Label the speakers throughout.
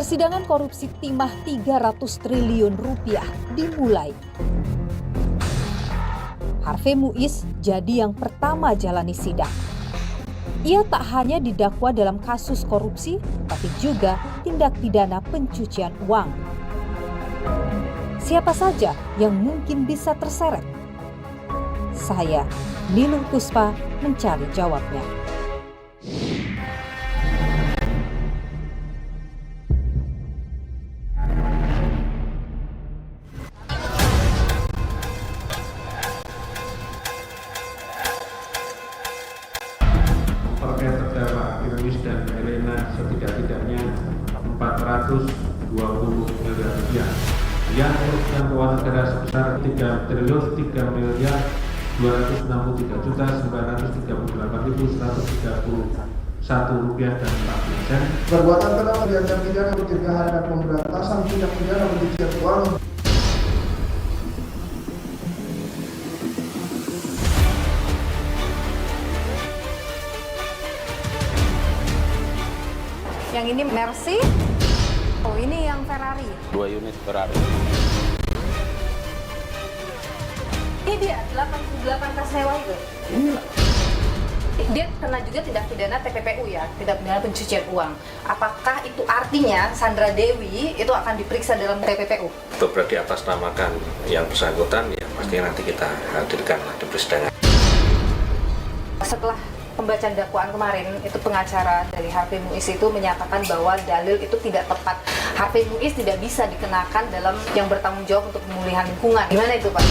Speaker 1: Persidangan korupsi timah 300 triliun rupiah dimulai. Harvey Muiz jadi yang pertama jalani sidang. Ia tak hanya didakwa dalam kasus korupsi, tapi juga tindak pidana pencucian uang. Siapa saja yang mungkin bisa terseret? Saya, Nilung Puspa, mencari jawabnya.
Speaker 2: Terkait terdakwa Ironis dan Elena setidak-tidaknya 420 miliar rupiah yang merugikan keuangan negara sebesar 3.239.938.131 rupiah dan 40 sen.
Speaker 3: Perbuatan terdakwa diancam pidana pencegahan dan pemberantasan tindak pidana pencucian uang.
Speaker 4: Yang ini Mercy, oh ini yang Ferrari.
Speaker 5: 2 unit Ferrari.
Speaker 4: Ini dia 88 tas sewa itu.
Speaker 5: Inilah.
Speaker 4: Dia kena juga tindak pidana TPPU ya, tindak pidana pencucian uang. Apakah itu artinya Sandra Dewi itu akan diperiksa dalam TPPU?
Speaker 6: Untuk berarti atasnamakan yang bersangkutan, ya pasti nanti kita hadirkan di persidangan.
Speaker 4: Setelah pembacaan dakwaan kemarin, itu pengacara dari Harvey Muiz itu menyatakan bahwa dalil itu tidak tepat. Harvey Muiz tidak bisa dikenakan dalam yang bertanggung jawab untuk pemulihan lingkungan. Gimana itu, Pak?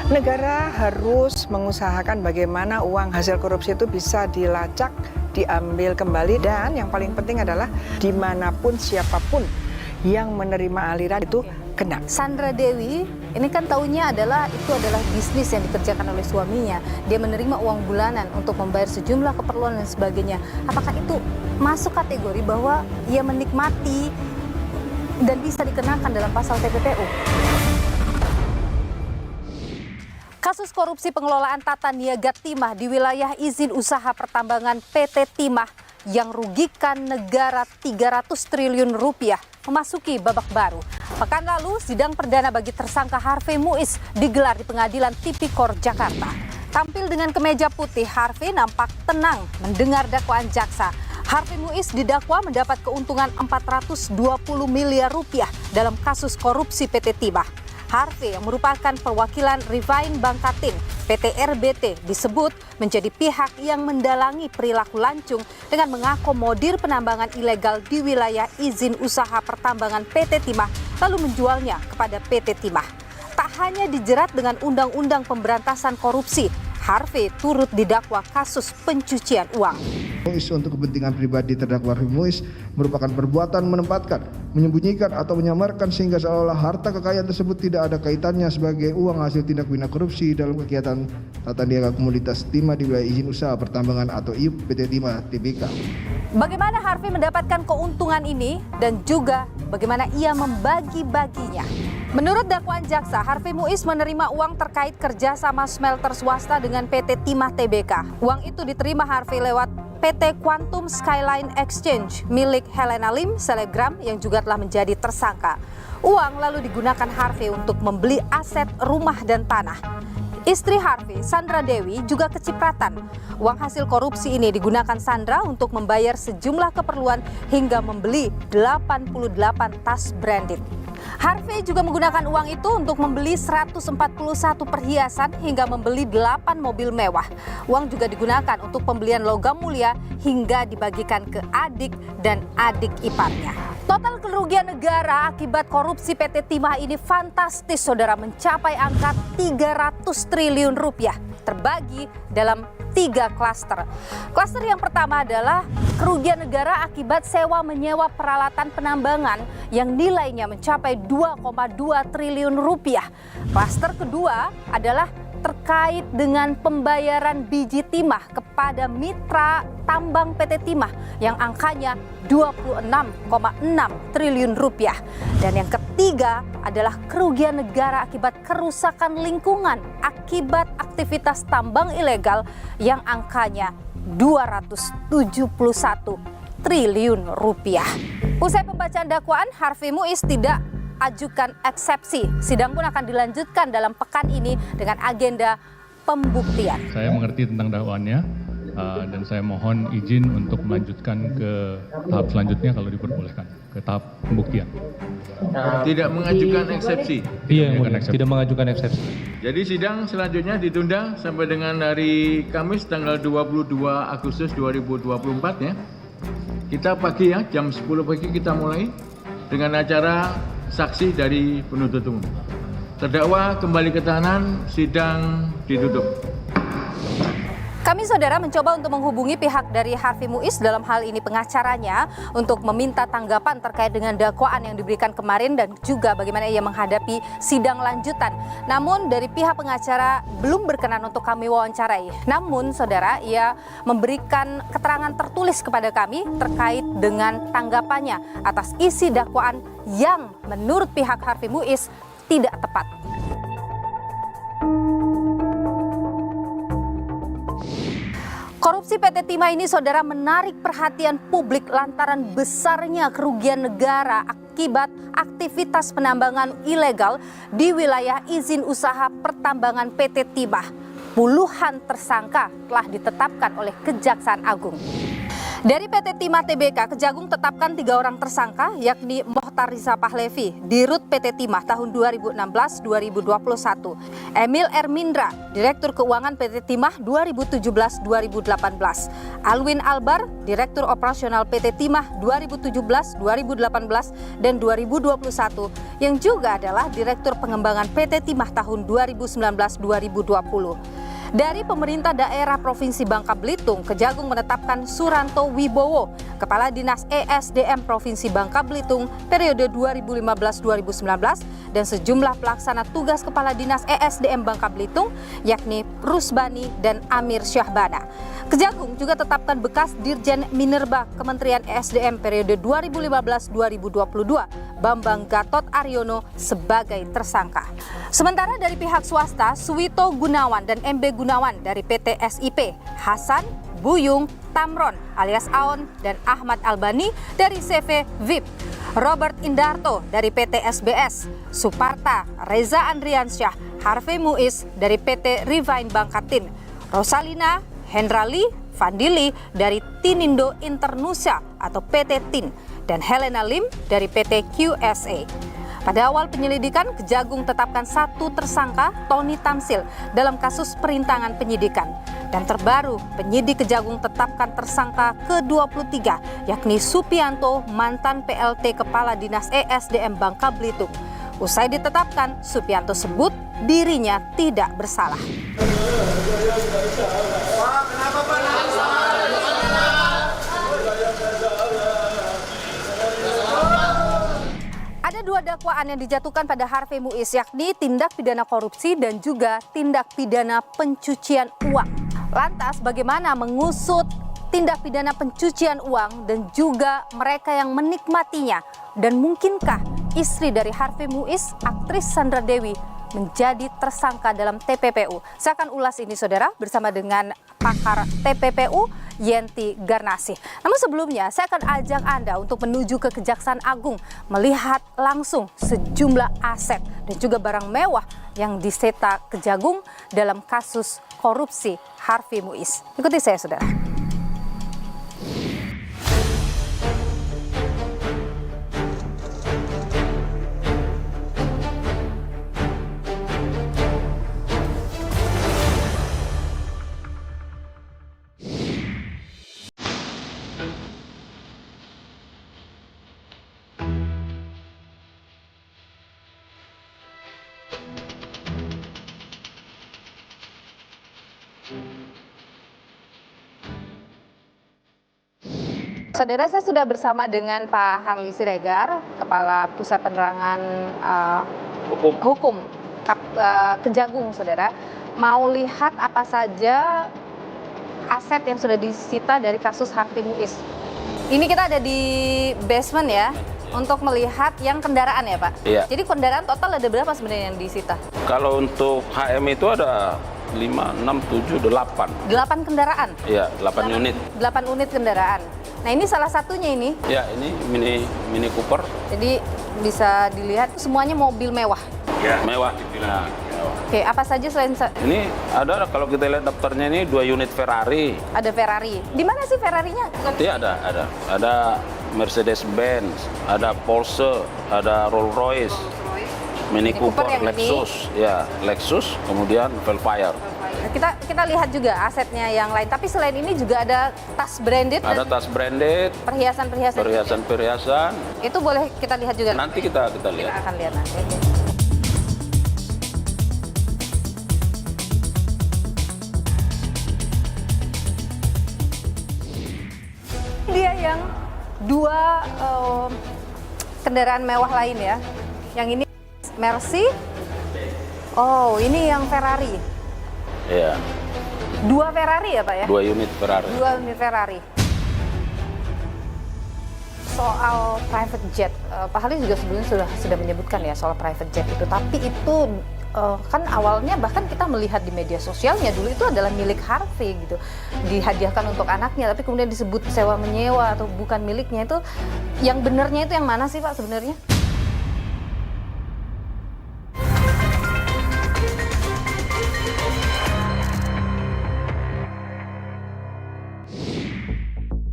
Speaker 7: Negara harus mengusahakan bagaimana uang hasil korupsi itu bisa dilacak, diambil kembali, dan yang paling penting adalah dimanapun siapapun yang menerima aliran itu kena.
Speaker 4: Sandra Dewi ini kan taunya itu adalah bisnis yang dikerjakan oleh suaminya. Dia menerima uang bulanan untuk membayar sejumlah keperluan dan sebagainya. Apakah itu masuk kategori bahwa ia menikmati dan bisa dikenakan dalam pasal TPPU? Kasus korupsi pengelolaan tata niaga timah di wilayah izin usaha pertambangan PT Timah yang rugikan negara 300 triliun rupiah memasuki babak baru. Pekan lalu, sidang perdana bagi tersangka Harvey Muiz digelar di Pengadilan Tipikor Jakarta. Tampil dengan kemeja putih, Harvey nampak tenang mendengar dakwaan jaksa. Harvey Muiz didakwa mendapat keuntungan 420 miliar rupiah dalam kasus korupsi PT Timah. Harvey yang merupakan perwakilan Refine Bangkatin PT RBT disebut menjadi pihak yang mendalangi perilaku lancung dengan mengakomodir penambangan ilegal di wilayah izin usaha pertambangan PT Timah lalu menjualnya kepada PT Timah. Tak hanya dijerat dengan Undang-Undang Pemberantasan Korupsi, Harvey turut didakwa kasus pencucian uang.
Speaker 3: Muiz untuk kepentingan pribadi terdakwa Harvey Muiz merupakan perbuatan menempatkan, menyembunyikan atau menyamarkan sehingga seolah-olah harta kekayaan tersebut tidak ada kaitannya sebagai uang hasil tindak pidana korupsi dalam kegiatan tata niaga komoditas timah di wilayah izin usaha pertambangan atau IUP PT Timah Tbk.
Speaker 4: Bagaimana Harvey mendapatkan keuntungan ini dan juga bagaimana ia membagi-baginya? Menurut dakwaan jaksa, Harvey Muiz menerima uang terkait kerjasama smelter swasta dengan PT Timah Tbk. Uang itu diterima Harvey lewat PT Quantum Skyline Exchange milik Helena Lim Selebgram yang juga telah menjadi tersangka. Uang lalu digunakan Harvey untuk membeli aset rumah dan tanah. Istri Harvey, Sandra Dewi, juga kecipratan. Uang hasil korupsi ini digunakan Sandra untuk membayar sejumlah keperluan hingga membeli 88 tas branded. Harvey juga menggunakan uang itu untuk membeli 141 perhiasan hingga membeli 8 mobil mewah. Uang juga digunakan untuk pembelian logam mulia hingga dibagikan ke adik dan adik iparnya. Total kerugian negara akibat korupsi PT Timah ini fantastis, saudara, mencapai angka 300 triliun rupiah, terbagi dalam 3 klaster. Klaster yang pertama adalah kerugian negara akibat sewa menyewa peralatan penambangan yang nilainya mencapai 2,2 triliun rupiah. Klaster kedua adalah terkait dengan pembayaran biji timah kepada mitra tambang PT Timah yang angkanya 26,6 triliun rupiah. Dan yang ketiga ketiga adalah kerugian negara akibat kerusakan lingkungan akibat aktivitas tambang ilegal yang angkanya 271 triliun rupiah. Usai pembacaan dakwaan, Harvey Muiz tidak ajukan eksepsi. Sidang pun akan dilanjutkan dalam pekan ini dengan agenda pembuktian.
Speaker 5: Saya mengerti tentang dakwaannya dan saya mohon izin untuk melanjutkan ke tahap selanjutnya kalau diperbolehkan, ke tahap pembuktian.
Speaker 8: Tidak mengajukan eksepsi.
Speaker 5: Iya, tidak mengajukan eksepsi.
Speaker 8: Jadi sidang selanjutnya ditunda sampai dengan hari Kamis tanggal 22 Agustus 2024 ya. Kita pagi ya, jam 10 pagi kita mulai dengan acara saksi dari penuntut umum. Terdakwa kembali ke tahanan, sidang ditutup.
Speaker 4: Kami saudara mencoba untuk menghubungi pihak dari Harvey Muiz, dalam hal ini pengacaranya, untuk meminta tanggapan terkait dengan dakwaan yang diberikan kemarin dan juga bagaimana ia menghadapi sidang lanjutan. Namun dari pihak pengacara belum berkenan untuk kami wawancarai. Namun saudara, ia memberikan keterangan tertulis kepada kami terkait dengan tanggapannya atas isi dakwaan yang menurut pihak Harvey Muiz tidak tepat. Korupsi PT Timah ini saudara menarik perhatian publik lantaran besarnya kerugian negara akibat aktivitas penambangan ilegal di wilayah izin usaha pertambangan PT Timah. Puluhan tersangka telah ditetapkan oleh Kejaksaan Agung. Dari PT Timah Tbk, Kejagung tetapkan 3 orang tersangka, yakni Mohtar Riza Pahlevi, Dirut PT Timah tahun 2016-2021, Emil Ermindra, Direktur Keuangan PT Timah 2017-2018, Alwin Albar, Direktur Operasional PT Timah 2017-2018 dan 2021, yang juga adalah Direktur Pengembangan PT Timah tahun 2019-2020. Dari pemerintah daerah Provinsi Bangka Belitung, Kejagung menetapkan Suranto Wibowo, Kepala Dinas ESDM Provinsi Bangka Belitung periode 2015-2019 dan sejumlah pelaksana tugas Kepala Dinas ESDM Bangka Belitung yakni Rusbani dan Amir Syahbana. Kejagung juga tetapkan bekas Dirjen Minerba Kementerian ESDM periode 2015-2022 Bambang Gatot Aryono sebagai tersangka. Sementara dari pihak swasta, Suwito Gunawan dan MB Gunawan dari PT SIP, Hasan, Buyung, Tamron alias Aon dan Ahmad Albani dari CV VIP, Robert Indarto dari PT SBS, Suparta, Reza Andriansyah, Harvey Muiz dari PT Revine Bangkatin, Rosalina, Hendrali, Fandili dari Tinindo Internusa atau PT TIN, dan Helena Lim dari PT QSA. Pada awal penyelidikan, Kejagung tetapkan 1 tersangka, Tony Tamsil, dalam kasus perintangan penyidikan. Dan terbaru, penyidik Kejagung tetapkan tersangka ke-23, yakni Supianto, mantan PLT Kepala Dinas ESDM Bangka Belitung. Usai ditetapkan, Supianto sebut dirinya tidak bersalah. Ada 2 dakwaan yang dijatuhkan pada Harvey Muiz, yakni tindak pidana korupsi dan juga tindak pidana pencucian uang. Lantas bagaimana mengusut tindak pidana pencucian uang dan juga mereka yang menikmatinya? Dan mungkinkah istri dari Harvey Muiz, aktris Sandra Dewi, menjadi tersangka dalam TPPU? Saya akan ulas ini saudara bersama dengan pakar TPPU Yenti Garnasih. Namun sebelumnya saya akan ajak Anda untuk menuju ke Kejaksaan Agung melihat langsung sejumlah aset dan juga barang mewah yang disita Kejagung dalam kasus korupsi Harvey Muiz. Ikuti saya saudara. Saudara, saya sudah bersama dengan Pak Harli Siregar, Kepala Pusat Penerangan Hukum Kejagung, saudara. Mau lihat apa saja aset yang sudah disita dari kasus Harvey Muiz. Ini kita ada di basement ya, untuk melihat yang kendaraan ya Pak?
Speaker 9: Iya.
Speaker 4: Jadi kendaraan total ada berapa sebenarnya yang disita?
Speaker 9: Kalau untuk HM itu ada 5, 6, 7, 8.
Speaker 4: 8 kendaraan?
Speaker 9: Iya, 8 unit.
Speaker 4: 8 unit kendaraan. Nah ini salah satunya ini.
Speaker 9: Ya, ini Mini Cooper.
Speaker 4: Jadi bisa dilihat semuanya mobil mewah.
Speaker 6: Ya,
Speaker 9: Mewah.
Speaker 6: Nah,
Speaker 4: Oke, apa saja selain
Speaker 9: Ini ada, kalau kita lihat daftarnya ini 2 unit Ferrari.
Speaker 4: ada Ferrari? Di mana sih Ferrarinya?
Speaker 9: Iya ada. Ada Mercedes-Benz, ada Porsche, ada Rolls-Royce, Mini
Speaker 4: Cooper
Speaker 9: Cooper,
Speaker 4: yang ini.
Speaker 9: Lexus, ya Lexus, kemudian Velfire.
Speaker 4: Kita lihat juga asetnya yang lain. Tapi selain ini juga ada tas branded
Speaker 9: Ada
Speaker 4: dan
Speaker 9: tas branded,
Speaker 4: perhiasan-perhiasan.
Speaker 9: perhiasan-perhiasan.
Speaker 4: Itu boleh kita lihat juga.
Speaker 9: Nanti kita
Speaker 4: Kita
Speaker 9: lihat.
Speaker 4: akan lihat nanti. Dia yang dua kendaraan mewah lain ya. Yang ini Mercy. Oh, ini yang Ferrari.
Speaker 9: Iya,
Speaker 4: 2 Ferrari ya Pak ya?
Speaker 9: 2 unit Ferrari.
Speaker 4: 2 unit Ferrari. Soal private jet, Pak Halim juga sebelumnya sudah menyebutkan ya soal private jet itu. Tapi itu kan awalnya bahkan kita melihat di media sosialnya dulu itu adalah milik Harvey gitu, dihadiahkan untuk anaknya. Tapi kemudian disebut sewa menyewa atau bukan miliknya, itu yang benarnya itu yang mana sih Pak sebenarnya?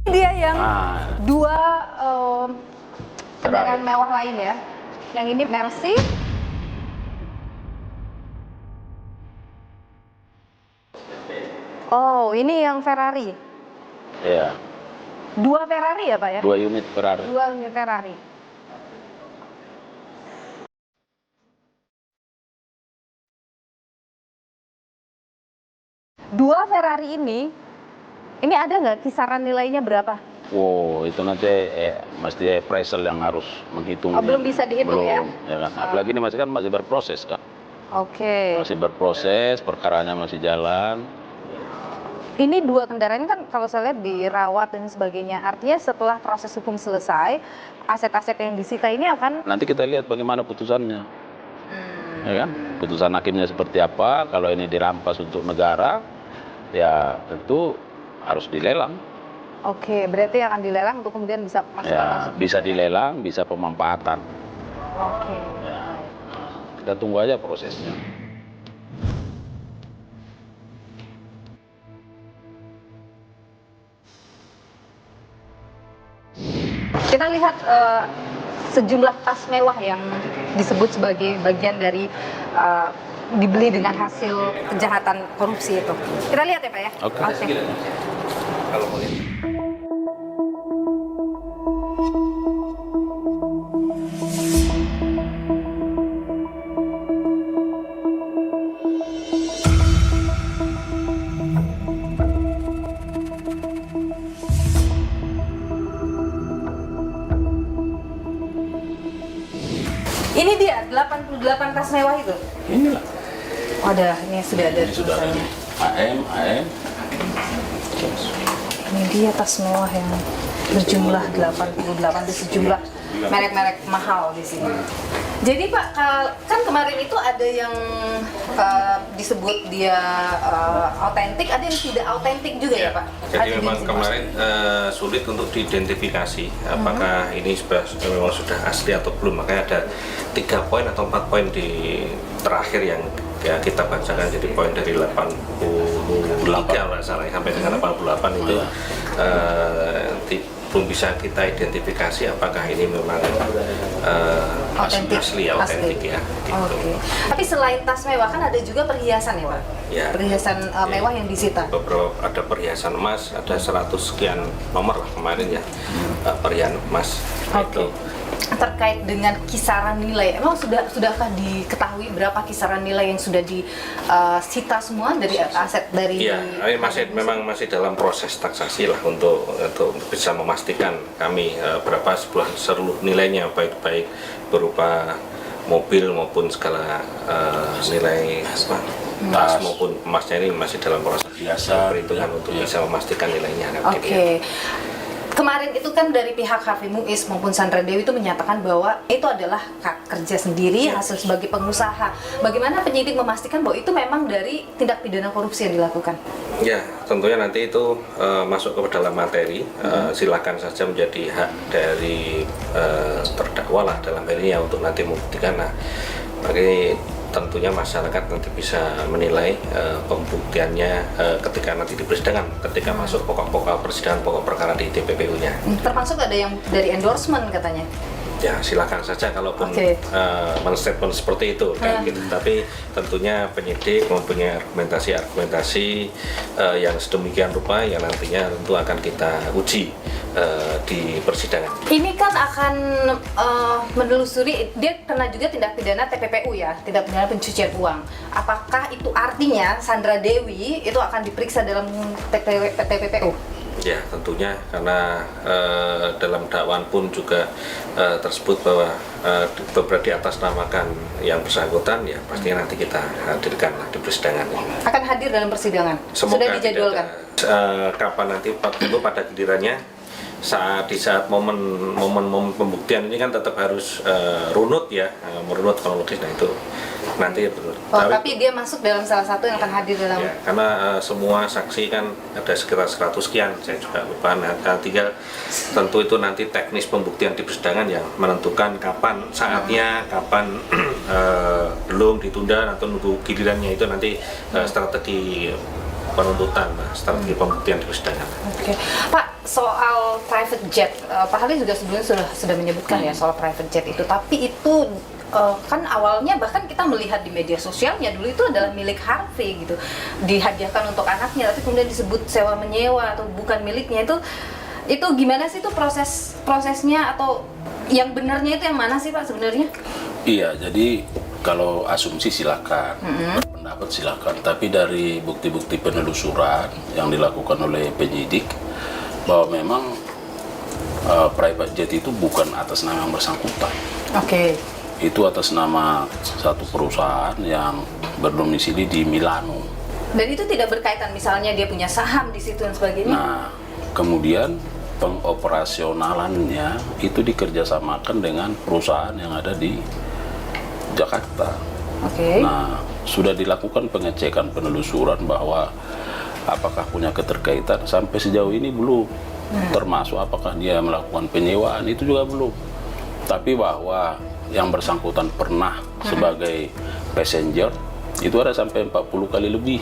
Speaker 4: Dia yang dua kendaraan mewah lain ya. Yang ini Mercy. Oh, ini yang Ferrari.
Speaker 9: Iya,
Speaker 4: 2 Ferrari ya Pak ya?
Speaker 9: 2 unit Ferrari.
Speaker 4: 2 unit Ferrari. Dua Ferrari ini ada nggak kisaran nilainya berapa?
Speaker 9: Wow, itu nanti mesti appraisal yang harus menghitung.
Speaker 4: Oh, belum bisa dihitung
Speaker 9: belum,
Speaker 4: ya?
Speaker 9: kan? Apalagi ini masih berproses kan.
Speaker 4: Oke.
Speaker 9: Masih berproses, perkaranya masih jalan.
Speaker 4: Ini 2 kendaraan ini kan kalau saya lihat dirawat dan sebagainya. Artinya setelah proses hukum selesai, aset-aset yang disita ini akan...
Speaker 9: Nanti kita lihat bagaimana putusannya. Ya kan? Putusan hakimnya seperti apa, kalau ini dirampas untuk negara, ya tentu harus dilelang.
Speaker 4: Oke, berarti akan dilelang untuk kemudian bisa masuk
Speaker 9: Ya, bisa dilelang, bisa pemanfaatan.
Speaker 4: Oke.
Speaker 9: Ya. Kita tunggu aja prosesnya.
Speaker 4: Kita lihat sejumlah tas mewah yang disebut sebagai bagian dari dibeli dengan hasil kejahatan korupsi itu. Kita lihat ya Pak ya?
Speaker 9: Oke.
Speaker 6: kalau mau lihat.
Speaker 4: Ini dia 88 tas mewah itu.
Speaker 9: Inilah.
Speaker 4: Ada, ini sudah ada.
Speaker 9: Ini sudah ada. AM.
Speaker 4: Ini dia tas mewah yang berjumlah 88 di sejumlah merek-merek mahal di sini. Jadi Pak, kan kemarin itu ada yang disebut dia autentik, ada yang tidak autentik juga ya Pak?
Speaker 6: Jadi memang kemarin sulit untuk diidentifikasi apakah ini memang sudah asli atau belum. Makanya ada 3 poin atau 4 poin di terakhir yang ya kita bacakan, jadi poin dari 83 kalau salah sampai dengan 88 itu belum bisa kita identifikasi apakah ini memang asli autentik ya. Gitu.
Speaker 4: Oke. Tapi selain tas mewah kan ada juga perhiasan ya Pak?
Speaker 6: Ya.
Speaker 4: Perhiasan mewah yang disita.
Speaker 6: Beberapa ada perhiasan emas, ada 100 sekian nomor lah kemarin ya perhiasan emas.
Speaker 4: Oke. Terkait dengan kisaran nilai, emang sudahkah diketahui berapa kisaran nilai yang sudah disita semua dari aset dari?
Speaker 6: Iya, ini memang masih dalam proses taksasi lah untuk bisa memastikan kami berapa seluruh nilainya, baik berupa mobil maupun segala nilai tas maupun emasnya, ini masih dalam proses perhitungan untuk bisa memastikan nilainya.
Speaker 4: Oke. Kemarin itu kan dari pihak Harvey Muiz maupun Sandra Dewi itu menyatakan bahwa itu adalah hak kerja sendiri, hasil sebagai pengusaha. Bagaimana penyidik memastikan bahwa itu memang dari tindak pidana korupsi yang dilakukan?
Speaker 6: Ya, tentunya nanti itu masuk ke dalam materi. Silakan saja menjadi hak dari terdakwa lah dalam hal ini ya, untuk nanti membuktikan. Nah, bagi tentunya masyarakat nanti bisa menilai pembuktiannya ketika nanti di persidangan, ketika masuk pokok-pokok persidangan, pokok perkara di TPPU-nya.
Speaker 4: Termasuk ada yang dari endorsement katanya.
Speaker 6: Ya, silakan saja kalaupun men-statement seperti itu kan gitu. Tapi tentunya penyidik mempunyai argumentasi yang sedemikian rupa yang nantinya tentu akan kita uji di persidangan.
Speaker 4: Ini kan akan menelusuri, dia kena juga tindak pidana TPPU ya, tindak pidana pencucian uang. Apakah itu artinya Sandra Dewi itu akan diperiksa dalam TPPU?
Speaker 6: Ya, tentunya karena dalam dakwaan pun juga tersebut bahwa di atas namakan yang bersangkutan, ya pastinya nanti kita hadirkan di persidangan.
Speaker 4: Akan hadir dalam persidangan?
Speaker 6: Semoga
Speaker 4: sudah dijadwalkan?
Speaker 6: Kapan nanti pada gilirannya, di saat momen pembuktian ini kan tetap harus runut ya, merunut kronologis. Nah itu nanti
Speaker 4: tapi dia masuk dalam salah satu yang akan hadir dalam
Speaker 6: ya, karena semua saksi kan ada sekitar 100 sekian, saya juga lupa. Nah, tinggal tentu itu nanti teknis pembuktian di persidangan yang menentukan kapan saatnya, kapan belum ditunda atau nunggu gilirannya, itu nanti strategi penuntutan, strategi pembuktian di persidangan.
Speaker 4: Oke, Pak, soal private jet, Pak Halil juga sebelumnya sudah menyebutkan ya soal private jet itu, tapi itu kan awalnya bahkan kita melihat di media sosialnya dulu itu adalah milik Harvey gitu, dihadiahkan untuk anaknya, tapi kemudian disebut sewa menyewa atau bukan miliknya. Itu gimana sih itu prosesnya, atau yang benarnya itu yang mana sih Pak sebenarnya?
Speaker 9: Iya, jadi kalau asumsi silakan, berpendapat silakan, tapi dari bukti-bukti penelusuran yang dilakukan oleh penyidik bahwa memang private jet itu bukan atas nama yang bersangkutan.
Speaker 4: Oke.
Speaker 9: Itu atas nama satu perusahaan yang berdomisili di Milano.
Speaker 4: Dan itu tidak berkaitan misalnya dia punya saham di situ dan sebagainya?
Speaker 9: Nah, kemudian pengoperasionalannya itu dikerjasamakan dengan perusahaan yang ada di Jakarta.
Speaker 4: Oke.
Speaker 9: Nah, sudah dilakukan pengecekan penelusuran bahwa apakah punya keterkaitan, sampai sejauh ini belum. Termasuk apakah dia melakukan penyewaan, itu juga belum. Tapi bahwa yang bersangkutan pernah sebagai passenger itu ada sampai 40 kali lebih.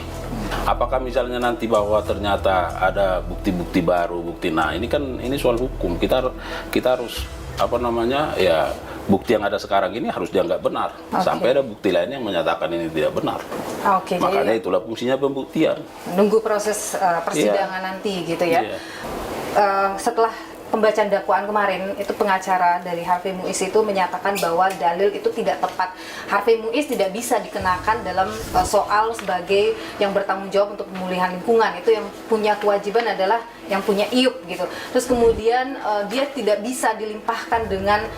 Speaker 9: Apakah misalnya nanti bahwa ternyata ada bukti-bukti baru, nah ini kan soal hukum, kita harus ya bukti yang ada sekarang ini harus dianggap benar sampai ada bukti lain yang menyatakan ini tidak benar. Makanya itulah fungsinya pembuktian.
Speaker 4: Nunggu proses persidangan nanti gitu ya. Setelah pembacaan dakwaan kemarin, itu pengacara dari Harvey Muiz itu menyatakan bahwa dalil itu tidak tepat. Harvey Muiz tidak bisa dikenakan dalam soal sebagai yang bertanggung jawab untuk pemulihan lingkungan. Itu yang punya kewajiban adalah yang punya IUP gitu. Terus kemudian dia tidak bisa dilimpahkan dengan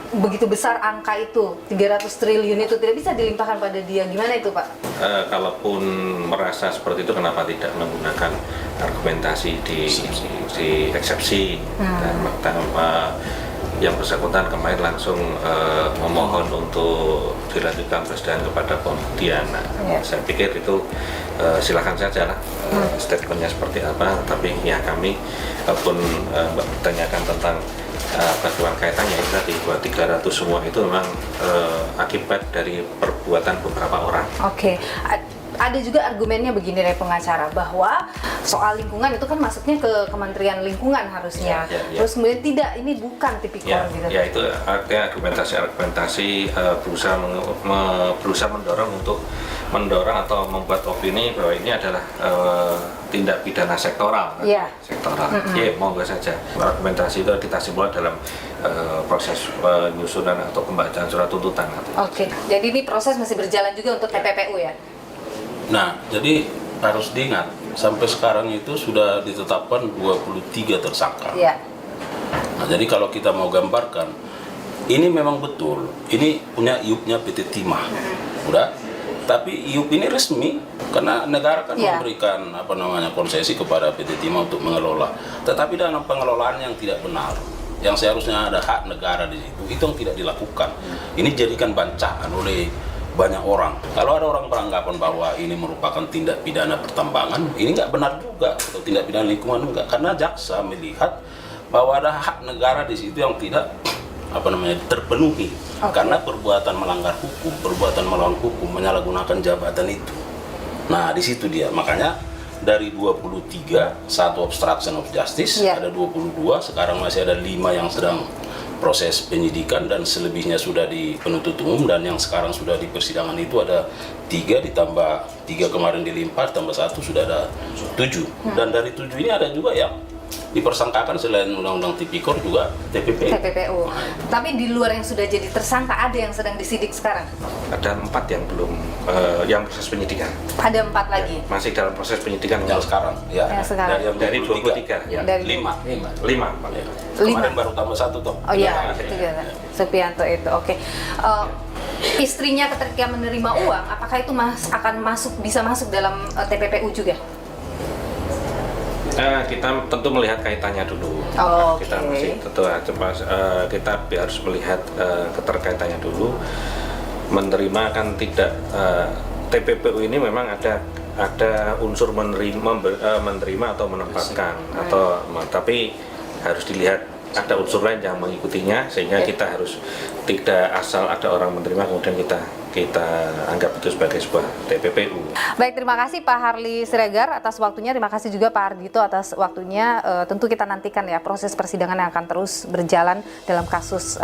Speaker 4: begitu besar angka itu, 300 triliun itu tidak bisa dilimpahkan pada dia. Gimana itu Pak?
Speaker 6: Kalaupun merasa seperti itu, kenapa tidak menggunakan argumentasi di eksepsi dan yang bersangkutan kemarin langsung memohon untuk dilanjutkan persidangan kepada pembuktian. Saya pikir itu silakan saja lah statementnya seperti apa, tapi ya kami pun bertanyakan tentang bagaimana kaitannya itu tadi, bahwa 300 semua itu memang akibat dari perbuatan beberapa orang.
Speaker 4: Oke. Ada juga argumennya begini dari pengacara, bahwa soal lingkungan itu kan masuknya ke Kementerian Lingkungan harusnya. Terus kemudian tidak, ini bukan tipikor gitu.
Speaker 6: Ya itu artinya argumentasi berusaha mendorong atau membuat opini bahwa ini adalah tindak pidana sektoral. Sektoral. Monggo saja. Argumentasi itu kita simpulkan dalam proses penyusunan atau pembacaan surat tuntutan.
Speaker 4: Oke. Jadi ini proses masih berjalan juga untuk TPPU ya?
Speaker 9: Nah, jadi harus diingat, sampai sekarang itu sudah ditetapkan 23 tersangka. Nah, jadi kalau kita mau gambarkan, ini memang betul, ini punya IUP-nya PT Timah. Udah, Tapi IUP ini resmi karena negara kan memberikan konsesi kepada PT Timah untuk mengelola. Tetapi dalam pengelolaan yang tidak benar, yang seharusnya ada hak negara di situ, itu yang tidak dilakukan. Ini jadikan bancaan oleh banyak orang. Kalau ada orang beranggapan bahwa ini merupakan tindak pidana pertambangan, ini nggak benar juga, atau tindak pidana lingkungan enggak, karena jaksa melihat bahwa ada hak negara di situ yang tidak terpenuhi karena perbuatan melanggar hukum, perbuatan melawan hukum, menyalahgunakan jabatan itu. Nah, di situ dia. Makanya dari 23 satu obstruction of justice, ada 22, sekarang masih ada 5 yang sedang proses penyidikan dan selebihnya sudah di penuntut umum, dan yang sekarang sudah di persidangan itu ada 3 ditambah 3 kemarin dilimpah tambah 1 sudah ada 7. Dan dari 7 ini ada juga yang dipersangkakan selain Undang-Undang Tipikor juga TPPU.
Speaker 4: Tapi di luar yang sudah jadi tersangka ada yang sedang disidik sekarang?
Speaker 6: Ada 4 yang belum yang proses penyidikan.
Speaker 4: Ada 4 lagi?
Speaker 6: Masih dalam proses penyidikan
Speaker 9: yang sekarang. Ya.
Speaker 4: Yang sekarang.
Speaker 6: Dari 23.
Speaker 9: Ya.
Speaker 4: Dari
Speaker 9: 5. Kemarin baru tambah 1 toh.
Speaker 4: Oh iya, itu dia. Supianto itu. Oke. Istrinya ketika menerima uang, apakah itu akan bisa masuk dalam TPPU juga?
Speaker 6: Kita tentu melihat kaitannya dulu. Kita masih tentu kita harus melihat keterkaitannya dulu. Menerima kan tidak TPPU ini memang ada unsur menerima atau menempatkan tapi harus dilihat ada unsur lain yang mengikutinya, sehingga kita harus tidak asal ada orang menerima kemudian kita anggap itu sebagai sebuah TPPU.
Speaker 4: Baik, terima kasih Pak Harli Siregar atas waktunya. Terima kasih juga Pak Ardhito atas waktunya. Tentu kita nantikan ya proses persidangan yang akan terus berjalan dalam kasus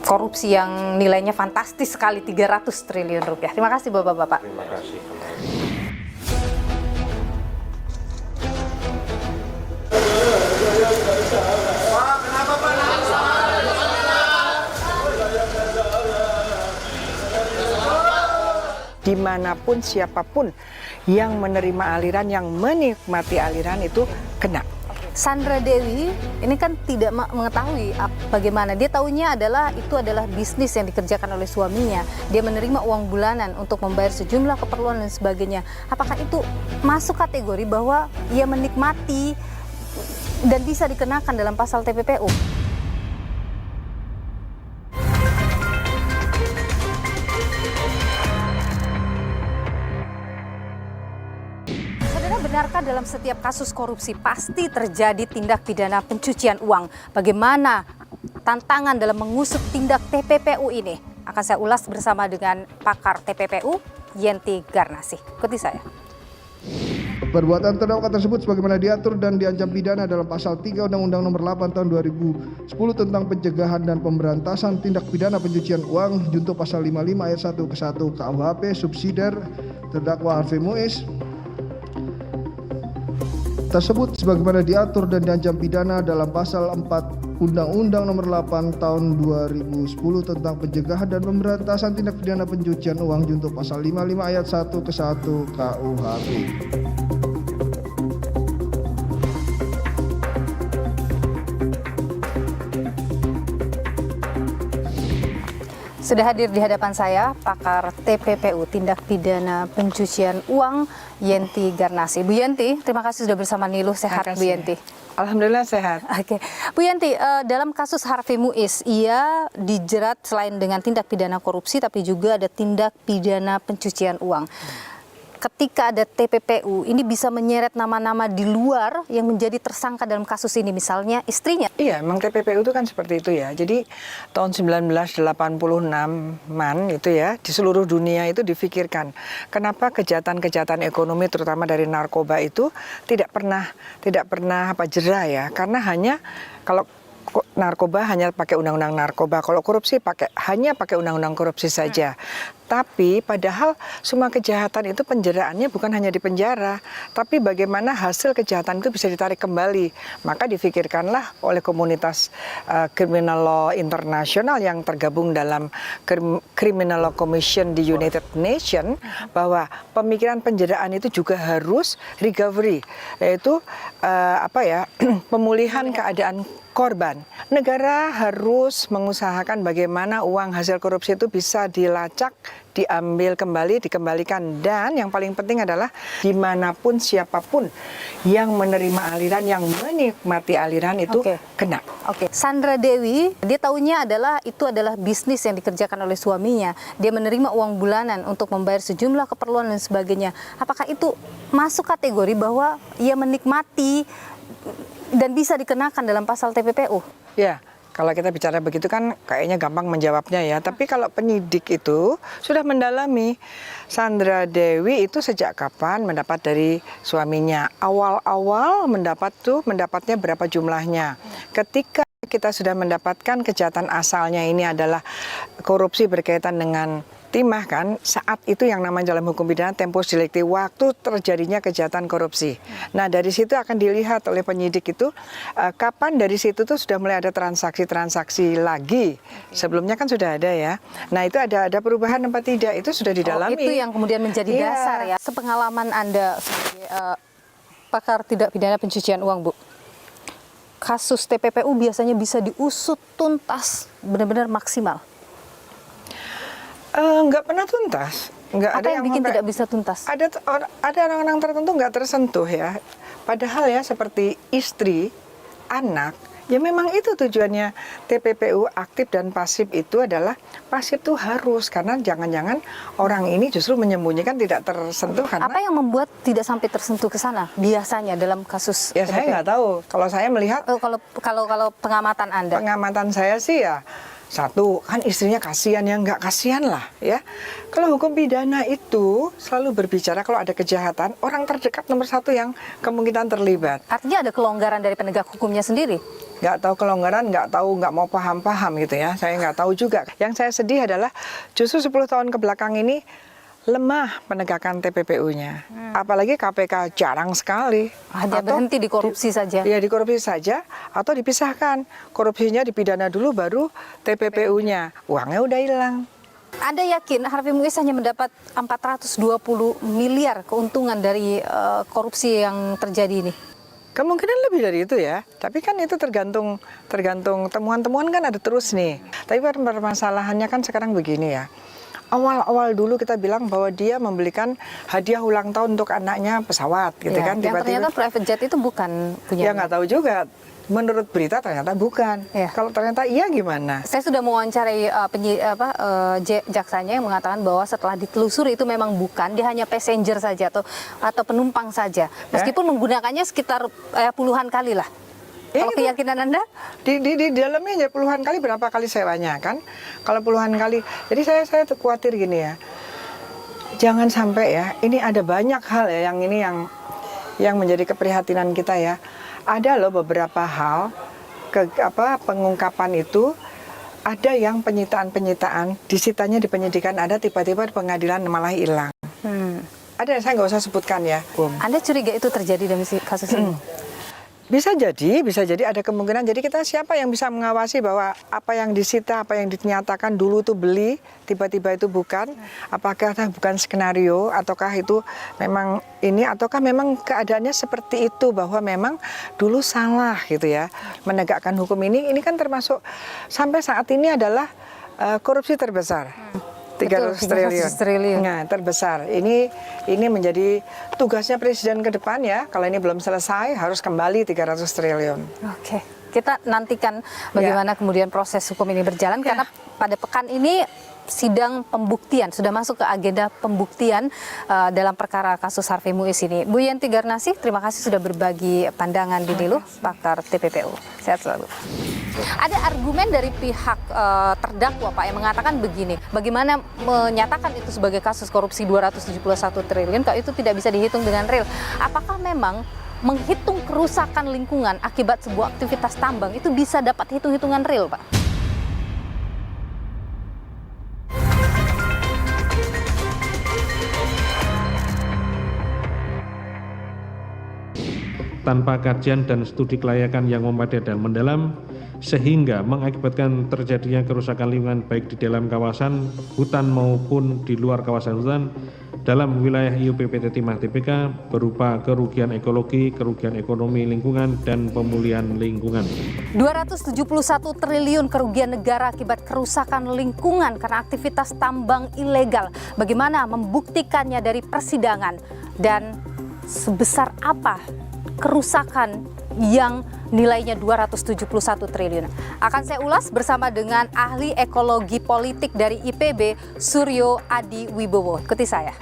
Speaker 4: korupsi yang nilainya fantastis sekali, 300 triliun rupiah. Terima kasih Bapak-Bapak.
Speaker 6: Terima kasih.
Speaker 7: Dimanapun siapapun yang menerima aliran, yang menikmati aliran itu kena.
Speaker 4: Sandra Dewi ini kan tidak mengetahui bagaimana. Dia tahunya itu adalah bisnis yang dikerjakan oleh suaminya. Dia menerima uang bulanan untuk membayar sejumlah keperluan dan sebagainya. Apakah itu masuk kategori bahwa ia menikmati dan bisa dikenakan dalam pasal TPPU? Benarkah dalam setiap kasus korupsi pasti terjadi tindak pidana pencucian uang? Bagaimana tantangan dalam mengusut tindak TPPU ini? Akan saya ulas bersama dengan pakar TPPU, Yenti Garnasih. Ikuti saya.
Speaker 3: Perbuatan terdakwa tersebut sebagaimana diatur dan diancam pidana dalam pasal 3 Undang-Undang Nomor 8 Tahun 2010 tentang pencegahan dan pemberantasan tindak pidana pencucian uang junto pasal 55 ayat 1 ke 1 KUHP subsidiar terdakwa Harvey Muiz tersebut sebagaimana diatur dan diancam pidana dalam pasal 4 Undang-Undang Nomor 8 Tahun 2010 tentang pencegahan dan pemberantasan tindak pidana pencucian uang junto pasal 55 ayat 1 ke 1 KUHP.
Speaker 4: Sudah hadir di hadapan saya pakar TPPU, tindak pidana pencucian uang, Yenti Garnasih. Bu Yenti, terima kasih sudah bersama Niluh. Sehat Bu Yenti?
Speaker 7: Alhamdulillah sehat.
Speaker 4: Oke, Bu Yenti, dalam kasus Harvey Muiz, ia dijerat selain dengan tindak pidana korupsi, tapi juga ada tindak pidana pencucian uang. Ketika ada TPPU, ini bisa menyeret nama-nama di luar yang menjadi tersangka dalam kasus ini, misalnya istrinya.
Speaker 7: Iya, memang TPPU itu kan seperti itu ya. Jadi tahun 1986-an itu ya, di seluruh dunia itu difikirkan kenapa kejahatan-kejahatan ekonomi terutama dari narkoba itu tidak pernah jera ya. Karena hanya kalau narkoba hanya pakai undang-undang narkoba, kalau korupsi hanya pakai undang-undang korupsi saja. Tapi padahal semua kejahatan itu penjaraannya bukan hanya di penjara, tapi bagaimana hasil kejahatan itu bisa ditarik kembali. Maka difikirkanlah oleh komunitas Criminal Law International yang tergabung dalam Criminal Law Commission di United Nations bahwa pemikiran penjaraan itu juga harus recovery, yaitu pemulihan keadaan korban. Negara harus mengusahakan bagaimana uang hasil korupsi itu bisa dilacak diambil kembali, dikembalikan. Dan yang paling penting adalah dimanapun siapapun yang menerima aliran, yang menikmati aliran itu kena.
Speaker 4: Oke, Sandra Dewi, dia tahunya itu adalah bisnis yang dikerjakan oleh suaminya. Dia menerima uang bulanan untuk membayar sejumlah keperluan dan sebagainya. Apakah itu masuk kategori bahwa ia menikmati dan bisa dikenakan dalam pasal TPPU?
Speaker 7: Ya. Kalau kita bicara begitu kan kayaknya gampang menjawabnya ya. Tapi kalau penyidik itu sudah mendalami, Sandra Dewi itu sejak kapan mendapat dari suaminya. Awal-awal mendapatnya berapa jumlahnya. Ketika kita sudah mendapatkan kejahatan asalnya ini adalah korupsi berkaitan dengan timah kan, saat itu yang namanya dalam hukum pidana tempus delicti, waktu terjadinya kejahatan korupsi. Nah dari situ akan dilihat oleh penyidik itu kapan dari situ tuh sudah mulai ada transaksi lagi. Sebelumnya kan sudah ada ya. Nah itu ada perubahan apa tidak, itu sudah didalami.
Speaker 4: Itu yang kemudian menjadi dasar ya. Sepengalaman Anda sebagai pakar tindak pidana pencucian uang, Bu, kasus TPPU biasanya bisa diusut tuntas benar-benar maksimal?
Speaker 7: Nggak pernah tuntas.
Speaker 4: Apa yang bikin tidak bisa tuntas?
Speaker 7: Ada orang-orang tertentu nggak tersentuh ya. Padahal ya seperti istri, anak, ya memang itu tujuannya TPPU aktif dan pasif itu adalah pasif itu harus, karena jangan-jangan orang ini justru menyembunyikan tidak tersentuh karena...
Speaker 4: Apa yang membuat tidak sampai tersentuh ke sana biasanya dalam kasus
Speaker 7: Ya
Speaker 4: TPPU?
Speaker 7: saya nggak tahu. Kalau saya melihat...
Speaker 4: Kalau pengamatan Anda?
Speaker 7: Pengamatan saya sih ya, satu, kan istrinya kasihan, ya nggak kasihan lah ya. Kalau hukum pidana itu selalu berbicara kalau ada kejahatan, orang terdekat nomor satu yang kemungkinan terlibat.
Speaker 4: Artinya ada kelonggaran dari penegak hukumnya sendiri?
Speaker 7: Nggak tahu kelonggaran, nggak mau paham-paham gitu ya. Saya nggak tahu juga. Yang saya sedih adalah justru 10 tahun ke belakang ini lemah penegakan TPPU-nya. Apalagi KPK jarang sekali.
Speaker 4: Hanya berhenti di korupsi saja.
Speaker 7: Ya di korupsi saja, atau dipisahkan. Korupsinya dipidana dulu baru TPPU-nya. Uangnya udah hilang.
Speaker 4: Anda yakin Harvey Muiz hanya mendapat 420 miliar keuntungan dari korupsi yang terjadi ini?
Speaker 7: Kemungkinan lebih dari itu ya. Tapi kan itu tergantung temuan-temuan kan ada terus nih. Tapi permasalahannya kan sekarang begini ya. Awal-awal dulu kita bilang bahwa dia membelikan hadiah ulang tahun untuk anaknya pesawat gitu kan.
Speaker 4: Yang ternyata private jet itu bukan punya.
Speaker 7: Ya nggak tahu juga. Menurut berita ternyata bukan. Ya. Kalau ternyata iya gimana?
Speaker 4: Saya sudah mewawancarai jaksanya yang mengatakan bahwa setelah ditelusuri itu memang bukan, dia hanya passenger saja atau penumpang saja. Meskipun menggunakannya sekitar puluhan kali lah. Kalau keyakinan Anda?
Speaker 7: Di dalamnya aja puluhan kali, berapa kali sewanya kan? Kalau puluhan kali. Jadi saya khawatir gini ya. Jangan sampai ya, ini ada banyak hal ya yang menjadi keprihatinan kita ya. Ada loh beberapa hal pengungkapan itu, ada yang penyitaan, disitanya di penyidikan ada, tiba-tiba di pengadilan malah hilang. Ada, saya nggak usah sebutkan ya.
Speaker 4: Anda curiga itu terjadi dalam kasus ini?
Speaker 7: Bisa jadi ada kemungkinan. Jadi kita siapa yang bisa mengawasi bahwa apa yang disita, apa yang dinyatakan dulu tuh beli, tiba-tiba itu bukan? Apakah bukan skenario, ataukah itu memang ini, ataukah memang keadaannya seperti itu, bahwa memang dulu salah gitu ya. Menegakkan hukum ini kan termasuk sampai saat ini adalah korupsi terbesar. 300 triliun. Nah, terbesar. Ini menjadi tugasnya presiden ke depan ya. Kalau ini belum selesai harus kembali 300 triliun.
Speaker 4: Oke. Kita nantikan bagaimana kemudian proses hukum ini berjalan karena pada pekan ini sidang pembuktian sudah masuk ke agenda pembuktian dalam perkara kasus Harvey Muiz ini. Bu Yanti Garnasih, terima kasih sudah berbagi pandangan di Niluh, pakar TPPU. Sehat selalu. Ada argumen dari pihak terdakwa Pak yang mengatakan begini, bagaimana menyatakan itu sebagai kasus korupsi 271 triliun kalau itu tidak bisa dihitung dengan real. Apakah memang menghitung kerusakan lingkungan akibat sebuah aktivitas tambang itu bisa dapat hitung-hitungan real, Pak?
Speaker 2: Tanpa kajian dan studi kelayakan yang memadai dan mendalam, sehingga mengakibatkan terjadinya kerusakan lingkungan baik di dalam kawasan hutan maupun di luar kawasan hutan dalam wilayah IUP PT Timah Tbk berupa kerugian ekologi, kerugian ekonomi lingkungan, dan pemulihan lingkungan.
Speaker 4: 271 triliun kerugian negara akibat kerusakan lingkungan karena aktivitas tambang ilegal. Bagaimana membuktikannya dari persidangan dan sebesar apa kerusakan yang nilainya 271 triliun. Akan saya ulas bersama dengan ahli ekologi politik dari IPB, Suryo Adi Wibowo. Ikuti saya.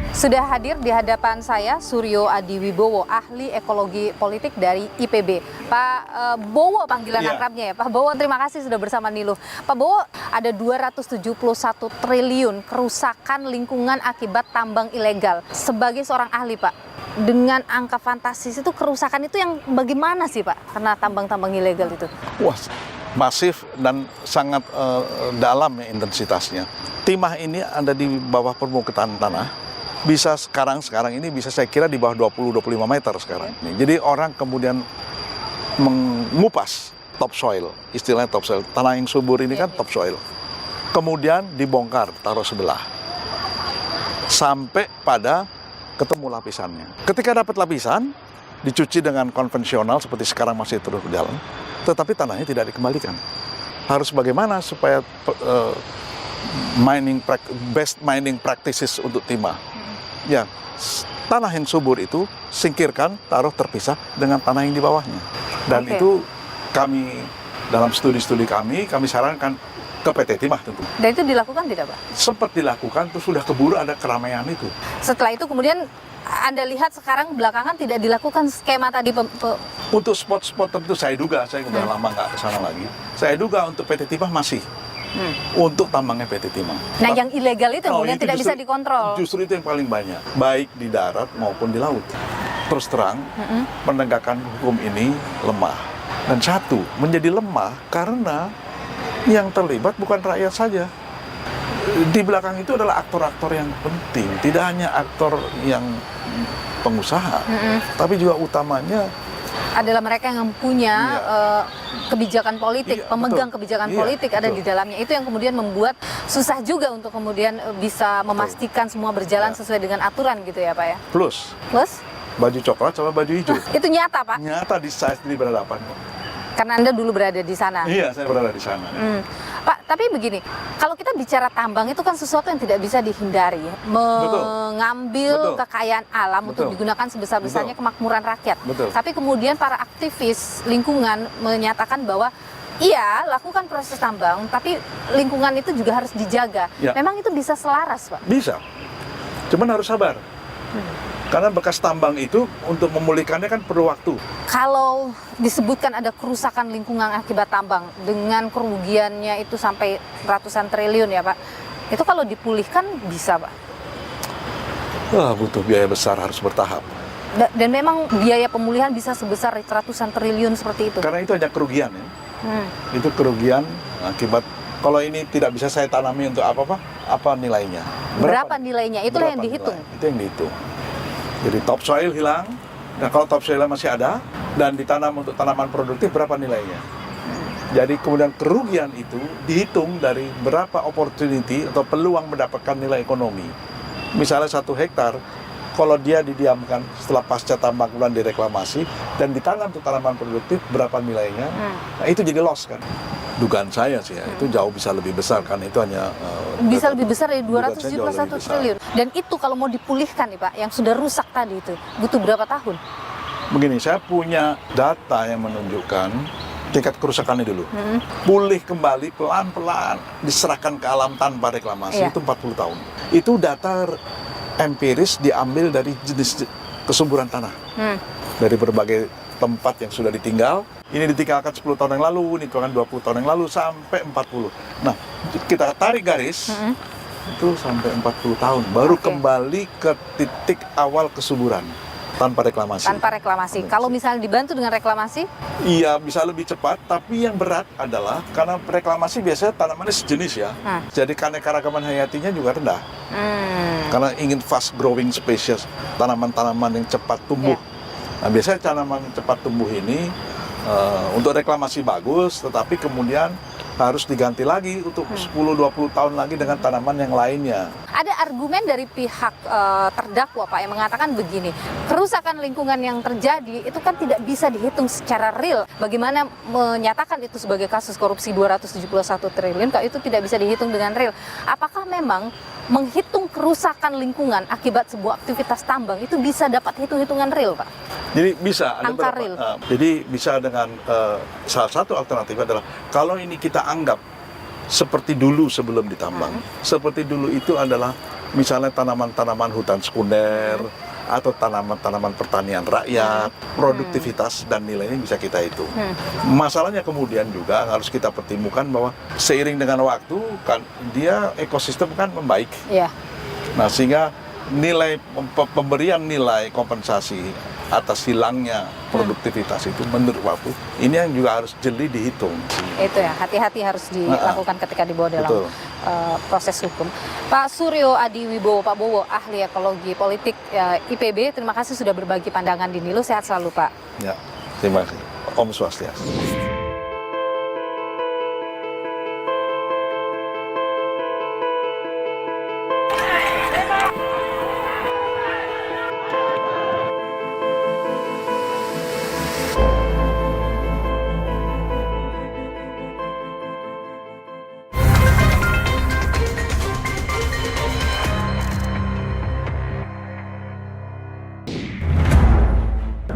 Speaker 4: Sudah hadir di hadapan saya Suryo Adi Wibowo, ahli ekologi politik dari IPB. Pak Bowo panggilan akrabnya ya. Pak Bowo, terima kasih sudah bersama Niluh. Pak Bowo, ada 271 triliun kerusakan lingkungan akibat tambang ilegal. Sebagai seorang ahli, Pak, dengan angka fantastis itu, kerusakan itu yang bagaimana sih, Pak? Karena tambang-tambang ilegal itu.
Speaker 10: Wah, masif dan sangat dalam ya intensitasnya. Timah ini ada di bawah permukaan tanah. Bisa sekarang ini bisa saya kira di bawah 20-25 meter sekarang. Jadi orang kemudian mengupas topsoil, istilahnya topsoil. Tanah yang subur ini kan topsoil. Kemudian dibongkar, taruh sebelah. Sampai pada ketemu lapisannya. Ketika dapat lapisan, dicuci dengan konvensional seperti sekarang masih terus berjalan. Tetapi tanahnya tidak dikembalikan. Harus bagaimana supaya best mining practices untuk timah? Ya, tanah yang subur itu singkirkan, taruh terpisah dengan tanah yang di bawahnya. Dan itu kami dalam studi-studi kami sarankan ke PT Timah tentu. Dan
Speaker 4: itu dilakukan tidak, Pak?
Speaker 10: Sempat dilakukan, terus sudah keburu ada keramaian itu.
Speaker 4: Setelah itu kemudian Anda lihat sekarang belakangan tidak dilakukan skema tadi.
Speaker 10: Untuk spot-spot tertentu saya duga, saya udah lama nggak kesana lagi. Saya duga untuk PT Timah masih. Untuk tambangnya PT Timah.
Speaker 4: Nah, yang ilegal itu kemudian tidak bisa dikontrol.
Speaker 10: Justru itu yang paling banyak, baik di darat maupun di laut. Terus terang, penegakan hukum ini lemah. Dan satu, menjadi lemah karena yang terlibat bukan rakyat saja. Di belakang itu adalah aktor-aktor yang penting, tidak hanya aktor yang pengusaha, tapi juga utamanya
Speaker 4: adalah mereka yang punya kebijakan politik, pemegang kebijakan politik ada di dalamnya. Itu yang kemudian membuat susah juga untuk kemudian bisa memastikan semua berjalan sesuai dengan aturan gitu ya, Pak ya.
Speaker 10: Plus baju coklat sama baju hijau.
Speaker 4: Itu nyata, Pak?
Speaker 10: Nyata di saya sendiri berhadapan.
Speaker 4: Karena Anda dulu berada di sana.
Speaker 10: Iya, saya berada di sana.
Speaker 4: Pak, tapi begini, kalau kita bicara tambang itu kan sesuatu yang tidak bisa dihindari. Mengambil kekayaan alam untuk digunakan sebesar-besarnya kemakmuran rakyat. Tapi kemudian para aktivis lingkungan menyatakan bahwa iya, lakukan proses tambang, tapi lingkungan itu juga harus dijaga. Memang itu bisa selaras, Pak?
Speaker 10: Bisa. Cuman harus sabar. Karena bekas tambang itu untuk memulihkannya kan perlu waktu.
Speaker 4: Kalau disebutkan ada kerusakan lingkungan akibat tambang dengan kerugiannya itu sampai ratusan triliun ya, Pak. Itu kalau dipulihkan bisa, Pak?
Speaker 10: Wah, butuh biaya besar, harus bertahap.
Speaker 4: Dan memang biaya pemulihan bisa sebesar ratusan triliun seperti itu?
Speaker 10: Karena itu hanya kerugian ya. Itu kerugian akibat, kalau ini tidak bisa saya tanami untuk apa nilainya?
Speaker 4: Berapa nilainya? Itulah yang dihitung?
Speaker 10: Itu yang dihitung. Jadi topsoil hilang, dan kalau topsoil masih ada, dan ditanam untuk tanaman produktif, berapa nilainya? Jadi kemudian kerugian itu dihitung dari berapa opportunity atau peluang mendapatkan nilai ekonomi. Misalnya 1 hektar, kalau dia didiamkan setelah pasca tambang kemudian direklamasi, dan ditanam untuk tanaman produktif, berapa nilainya? Nah itu jadi loss kan? Dugaan saya sih ya, itu jauh bisa lebih besar kan, itu hanya
Speaker 4: bisa lebih besar dari 271 triliun. Dan itu kalau mau dipulihkan nih Pak, yang sudah rusak tadi itu, butuh berapa tahun?
Speaker 10: Begini, saya punya data yang menunjukkan tingkat kerusakannya dulu. Pulih kembali pelan-pelan, diserahkan ke alam tanpa reklamasi, itu 40 tahun. Itu data empiris diambil dari jenis kesuburan tanah. Dari berbagai tempat yang sudah ditinggal. Ini ditinggalkan 10 tahun yang lalu, ini kan 20 tahun yang lalu, sampai 40. Nah, kita tarik garis, itu sampai 40 tahun. Baru kembali ke titik awal kesuburan, tanpa reklamasi.
Speaker 4: Tanpa reklamasi. Kalau misalnya dibantu dengan reklamasi?
Speaker 10: Iya, bisa lebih cepat, tapi yang berat adalah, karena reklamasi biasanya tanamannya sejenis ya. Jadi keanekaragaman hayatinya juga rendah. Karena ingin fast growing species, tanaman-tanaman yang cepat tumbuh. Nah, biasanya tanaman cepat tumbuh ini untuk reklamasi bagus, tetapi kemudian harus diganti lagi untuk 10-20 tahun lagi dengan tanaman yang lainnya.
Speaker 4: Ada argumen dari pihak terdakwa Pak yang mengatakan begini, kerusakan lingkungan yang terjadi itu kan tidak bisa dihitung secara real. Bagaimana menyatakan itu sebagai kasus korupsi 271 triliun kalau itu tidak bisa dihitung dengan real? Apakah memang menghitung kerusakan lingkungan akibat sebuah aktivitas tambang itu bisa dapat hitung-hitungan real, Pak?
Speaker 10: Jadi bisa ada
Speaker 4: angka real.
Speaker 10: Jadi bisa dengan salah satu alternatif adalah kalau ini kita anggap seperti dulu sebelum ditambang. Seperti dulu itu adalah misalnya tanaman-tanaman hutan sekunder atau tanaman-tanaman pertanian rakyat, produktivitas dan nilainya bisa kita hitung. Masalahnya kemudian juga harus kita pertimbangkan bahwa seiring dengan waktu kan dia ekosistem kan membaik. Nah, sehingga nilai pemberian nilai kompensasi atas hilangnya produktivitas itu menurut waktu ini yang juga harus jeli dihitung.
Speaker 4: Itu ya, hati-hati harus dilakukan ketika dibawa dalam proses hukum. Pak Suryo Adi Wibowo, Pak Bowo, ahli ekologi politik IPB, terima kasih sudah berbagi pandangan di Nilu. Sehat selalu, Pak.
Speaker 10: Ya, terima kasih. Om Swastiastu.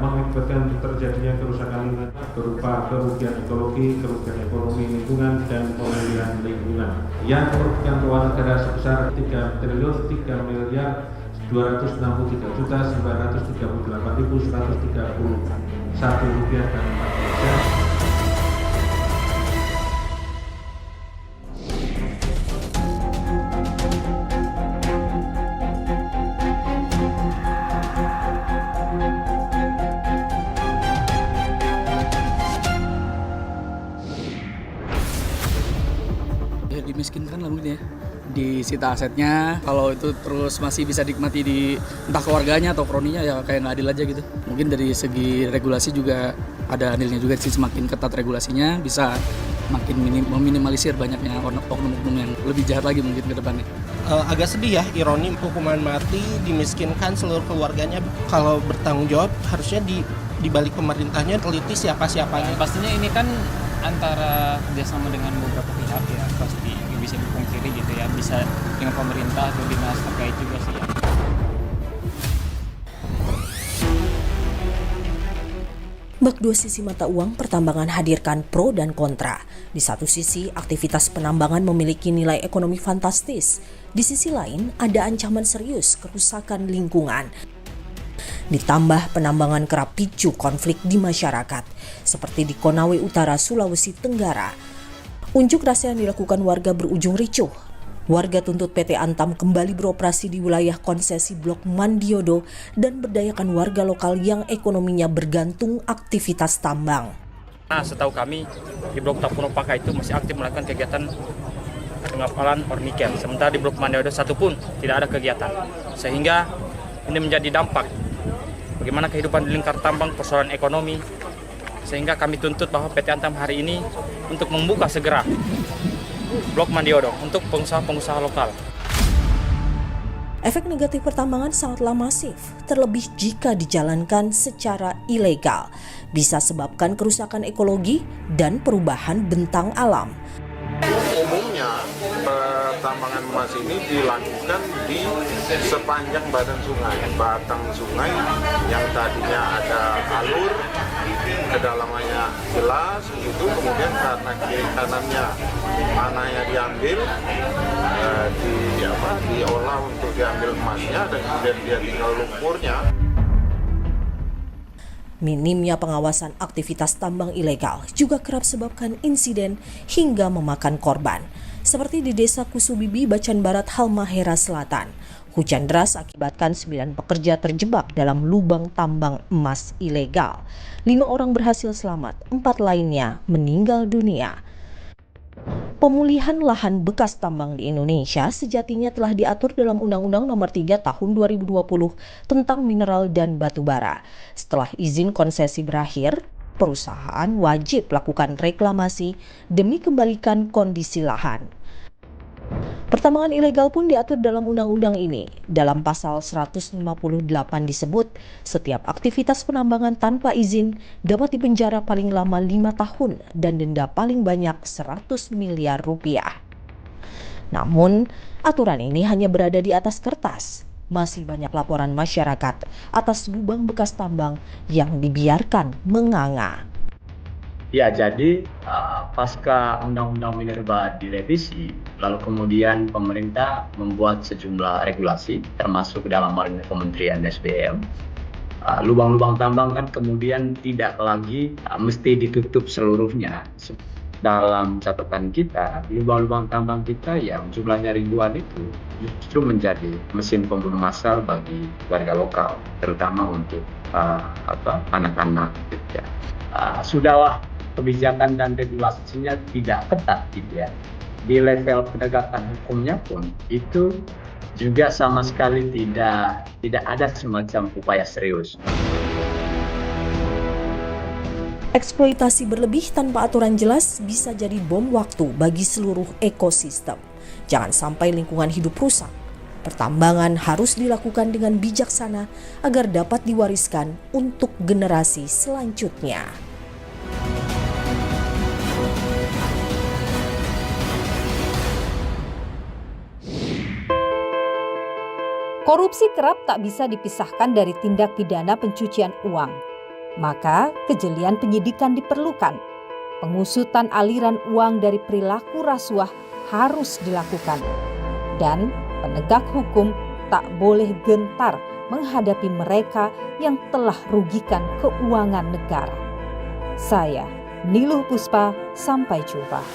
Speaker 2: Mengakibatkan terjadinya kerusakan lingkungan berupa kerugian ekologi, kerugian ekonomi lingkungan, dan pemulihan lingkungan yang merugikan keuangan negara sebesar 3 triliun 3 miliar 263.938.131 rupiah dan 40 sen.
Speaker 11: Dimiskinkan lah mungkin ya, disita asetnya, kalau itu terus masih bisa dinikmati di entah keluarganya atau kroninya ya kayak nggak adil aja gitu. Mungkin dari segi regulasi juga ada adilnya juga sih, semakin ketat regulasinya bisa makin meminimalisir banyaknya oknum-oknum yang lebih jahat lagi mungkin ke depannya.
Speaker 12: Agak sedih ya, ironi hukuman mati dimiskinkan seluruh keluarganya. Kalau bertanggung jawab harusnya di balik pemerintahnya teliti siapa-siapanya.
Speaker 13: Pastinya ini kan antara kerjasama dengan beberapa pihak ya, pasti bisa dipungkiri gitu ya, bisa dengan pemerintah atau dinas terkait juga sih ya.
Speaker 14: Bak dua sisi mata uang pertambangan hadirkan pro dan kontra. Di satu sisi, aktivitas penambangan memiliki nilai ekonomi fantastis. Di sisi lain, ada ancaman serius kerusakan lingkungan. Ditambah penambangan kerap picu konflik di masyarakat, seperti di Konawe Utara, Sulawesi Tenggara. Unjuk rasa yang dilakukan warga berujung ricuh. Warga tuntut PT Antam kembali beroperasi di wilayah konsesi Blok Mandiodo dan berdayakan warga lokal yang ekonominya bergantung aktivitas tambang.
Speaker 13: Nah, setahu kami di Blok Tapunopaka itu masih aktif melakukan kegiatan pengapalan ornikel. Sementara di Blok Mandiodo satu pun tidak ada kegiatan. Sehingga ini menjadi dampak bagaimana kehidupan di lingkar tambang, persoalan ekonomi. Sehingga kami tuntut bahwa PT Antam hari ini untuk membuka segera Blok Mandiodo untuk pengusaha-pengusaha lokal.
Speaker 14: Efek negatif pertambangan sangatlah masif, terlebih jika dijalankan secara ilegal. Bisa sebabkan kerusakan ekologi dan perubahan bentang alam.
Speaker 15: Umumnya pertambangan emas ini dilakukan di sepanjang badan sungai, batang sungai yang tadinya ada alur, kedalamannya jelas, itu kemudian karena kiri kanannya tanahnya diambil, diolah untuk diambil emasnya dan kemudian dia tinggal lumpurnya.
Speaker 14: Minimnya pengawasan aktivitas tambang ilegal juga kerap sebabkan insiden hingga memakan korban. Seperti di Desa Kusubibi, Bacan Barat, Halmahera Selatan. Hujan deras akibatkan 9 pekerja terjebak dalam lubang tambang emas ilegal. 5 orang berhasil selamat, 4 lainnya meninggal dunia. Pemulihan lahan bekas tambang di Indonesia sejatinya telah diatur dalam Undang-Undang Nomor 3 Tahun 2020 tentang mineral dan batu bara. Setelah izin konsesi berakhir, perusahaan wajib lakukan reklamasi demi kembalikan kondisi lahan. Pertambangan ilegal pun diatur dalam undang-undang ini. Dalam pasal 158 disebut, setiap aktivitas penambangan tanpa izin dapat dipenjara paling lama 5 tahun dan denda paling banyak 100 miliar rupiah. Namun, aturan ini hanya berada di atas kertas. Masih banyak laporan masyarakat atas lubang bekas tambang yang dibiarkan menganga.
Speaker 16: Ya, jadi pasca Undang-Undang Minerba direvisi, lalu kemudian pemerintah membuat sejumlah regulasi, termasuk dalam hal ini Kementerian SDM. Lubang-lubang tambang kan kemudian tidak lagi mesti ditutup seluruhnya. Dalam catatan kita, lubang-lubang tambang kita yang jumlahnya ribuan itu justru menjadi mesin pembunuh massal bagi warga lokal, terutama untuk anak-anak. Gitu ya. Sudahlah kebijakan dan regulasinya tidak ketat gitu ya. Di level penegakan hukumnya pun itu juga sama sekali tidak ada semacam upaya serius.
Speaker 14: Eksploitasi berlebih tanpa aturan jelas bisa jadi bom waktu bagi seluruh ekosistem. Jangan sampai lingkungan hidup rusak. Pertambangan harus dilakukan dengan bijaksana agar dapat diwariskan untuk generasi selanjutnya.
Speaker 1: Korupsi kerap tak bisa dipisahkan dari tindak pidana pencucian uang. Maka kejelian penyidikan diperlukan. Pengusutan aliran uang dari perilaku rasuah harus dilakukan. Dan penegak hukum tak boleh gentar menghadapi mereka yang telah rugikan keuangan negara. Saya, Niluh Puspa, sampai jumpa.